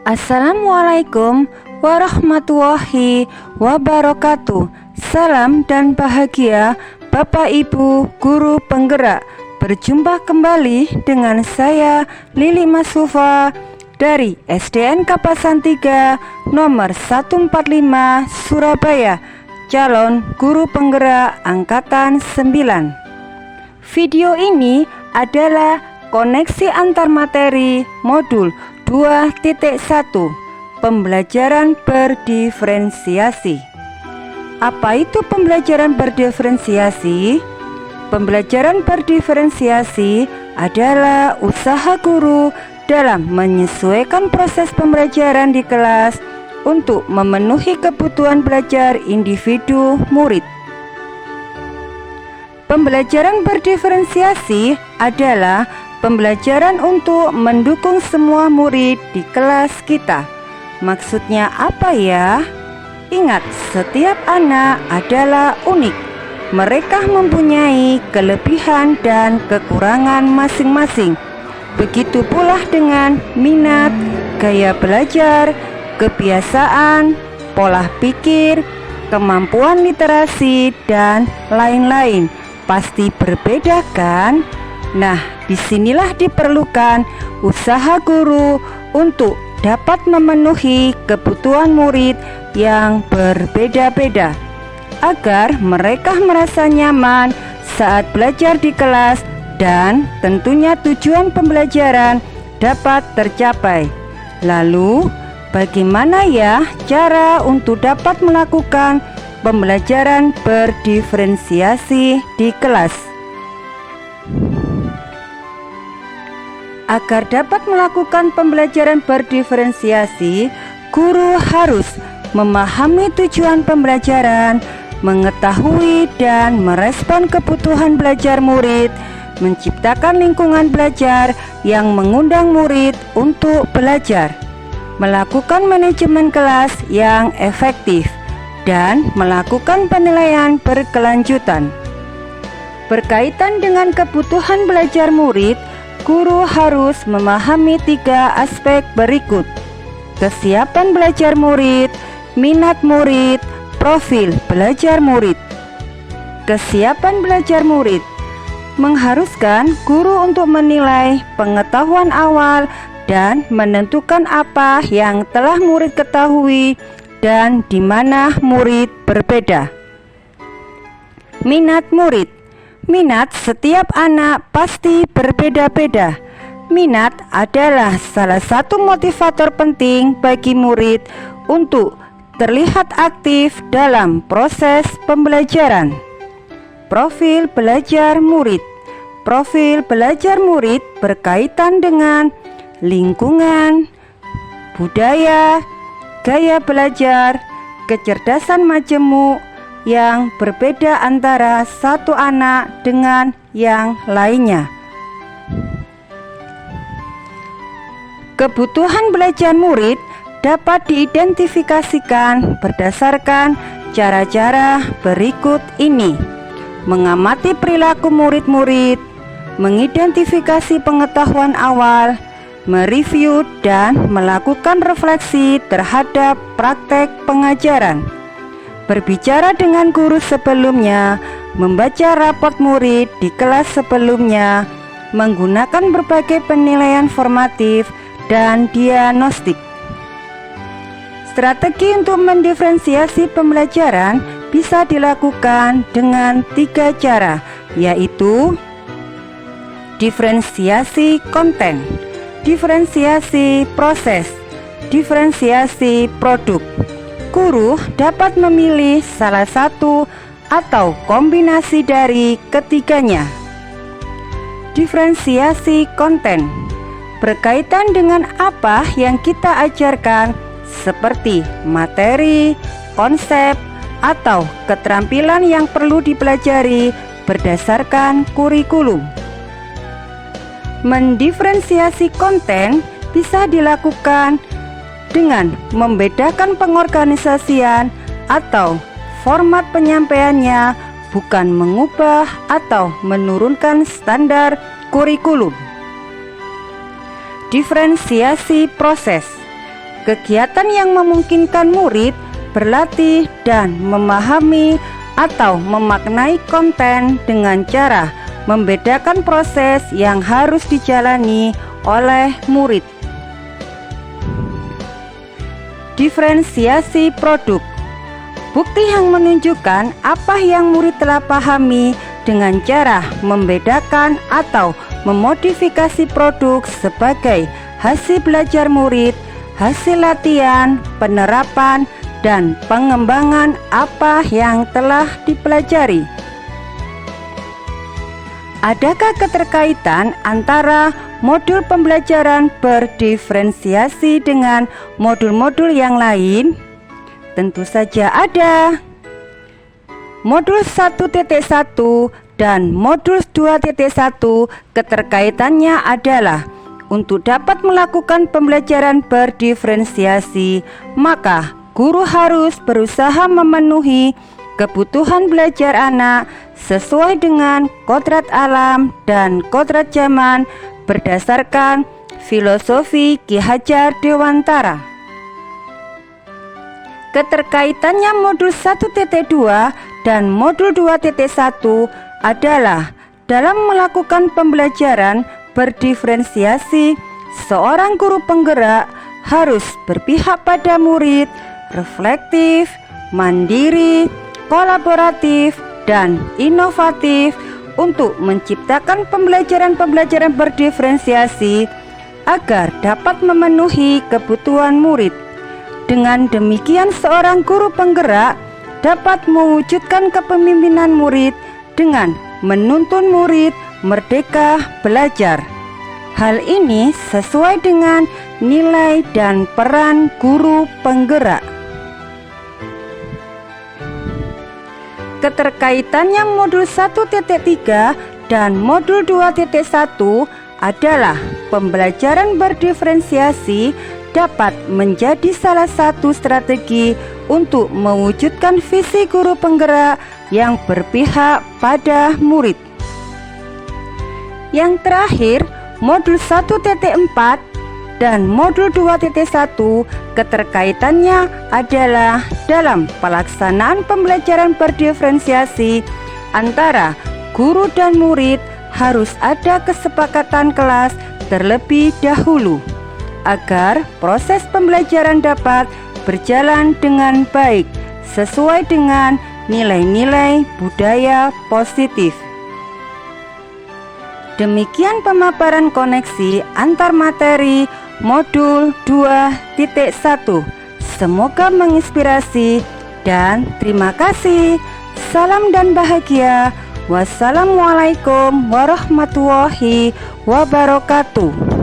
Assalamualaikum warahmatullahi wabarakatuh. Salam dan bahagia Bapak Ibu Guru Penggerak. Berjumpa kembali dengan saya Lili Masufa dari SDN Kapasan 3 nomor 145 Surabaya, calon guru penggerak angkatan 9. Video ini adalah koneksi antar materi modul 2.1 pembelajaran berdiferensiasi. Apa itu pembelajaran berdiferensiasi? Pembelajaran berdiferensiasi adalah usaha guru dalam menyesuaikan proses pembelajaran di kelas untuk memenuhi kebutuhan belajar individu murid. Pembelajaran berdiferensiasi adalah pembelajaran untuk mendukung semua murid di kelas kita. Maksudnya apa ya? Ingat, setiap anak adalah unik. Mereka mempunyai kelebihan dan kekurangan masing-masing. Begitu pula dengan minat, gaya belajar, kebiasaan, pola pikir, kemampuan literasi, dan lain-lain. Pasti berbeda kan? Nah, disinilah diperlukan usaha guru untuk dapat memenuhi kebutuhan murid yang berbeda-beda, agar mereka merasa nyaman saat belajar di kelas dan tentunya tujuan pembelajaran dapat tercapai. Lalu, bagaimana ya cara untuk dapat melakukan pembelajaran berdiferensiasi di kelas? Agar dapat melakukan pembelajaran berdiferensiasi, guru harus memahami tujuan pembelajaran, mengetahui dan merespon kebutuhan belajar murid, menciptakan lingkungan belajar yang mengundang murid untuk belajar, melakukan manajemen kelas yang efektif, dan melakukan penilaian berkelanjutan. Berkaitan dengan kebutuhan belajar murid, guru harus memahami 3 aspek berikut: kesiapan belajar murid, minat murid, profil belajar murid. Kesiapan belajar murid mengharuskan guru untuk menilai pengetahuan awal dan menentukan apa yang telah murid ketahui dan di mana murid berbeda. Minat murid. Minat setiap anak pasti berbeda-beda. Minat adalah salah satu motivator penting bagi murid untuk terlihat aktif dalam proses pembelajaran. Profil belajar murid. Profil belajar murid berkaitan dengan lingkungan, budaya, gaya belajar, kecerdasan majemuk yang berbeda antara satu anak dengan yang lainnya. Kebutuhan belajar murid dapat diidentifikasikan berdasarkan cara-cara berikut ini: mengamati perilaku murid-murid, mengidentifikasi pengetahuan awal, mereview dan melakukan refleksi terhadap praktek pengajaran, berbicara dengan guru sebelumnya, membaca raport murid di kelas sebelumnya, menggunakan berbagai penilaian formatif dan diagnostik. Strategi untuk mendiferensiasi pembelajaran bisa dilakukan dengan 3 cara, yaitu diferensiasi konten, diferensiasi proses, diferensiasi produk. Guru dapat memilih salah satu atau kombinasi dari ketiganya. Diferensiasi konten berkaitan dengan apa yang kita ajarkan, seperti materi, konsep, atau keterampilan yang perlu dipelajari berdasarkan kurikulum. Mendiferensiasi konten bisa dilakukan dengan membedakan pengorganisasian atau format penyampaiannya, bukan mengubah atau menurunkan standar kurikulum. Diferensiasi proses kegiatan yang memungkinkan murid berlatih dan memahami atau memaknai konten dengan cara membedakan proses yang harus dijalani oleh murid. Diferensiasi produk. Bukti yang menunjukkan apa yang murid telah pahami dengan cara membedakan atau memodifikasi produk sebagai hasil belajar murid, hasil latihan, penerapan, dan pengembangan apa yang telah dipelajari. Adakah keterkaitan antara modul pembelajaran berdiferensiasi dengan modul-modul yang lain? Tentu saja ada. Modul 1.1 dan modul 2.1 keterkaitannya adalah untuk dapat melakukan pembelajaran berdiferensiasi, maka guru harus berusaha memenuhi kebutuhan belajar anak sesuai dengan kodrat alam dan kodrat zaman berdasarkan filosofi Ki Hajar Dewantara. Keterkaitannya modul 1.2 dan modul 2.1 adalah dalam melakukan pembelajaran berdiferensiasi, seorang guru penggerak harus berpihak pada murid, reflektif, mandiri, kolaboratif, dan inovatif untuk menciptakan pembelajaran-pembelajaran berdiferensiasi agar dapat memenuhi kebutuhan murid. Dengan demikian, seorang guru penggerak dapat mewujudkan kepemimpinan murid dengan menuntun murid merdeka belajar. Hal ini sesuai dengan nilai dan peran guru penggerak. Keterkaitannya modul 1.3 dan modul 2.1 adalah pembelajaran berdiferensiasi dapat menjadi salah satu strategi untuk mewujudkan visi guru penggerak yang berpihak pada murid. Yang terakhir, modul 1.4 dan modul 2.1 keterkaitannya adalah dalam pelaksanaan pembelajaran berdiferensiasi antara guru dan murid harus ada kesepakatan kelas terlebih dahulu agar proses pembelajaran dapat berjalan dengan baik sesuai dengan nilai-nilai budaya positif. Demikian pemaparan koneksi antar materi modul 2.1. Semoga menginspirasi dan terima kasih. Salam dan bahagia. Wassalamualaikum warahmatullahi wabarakatuh.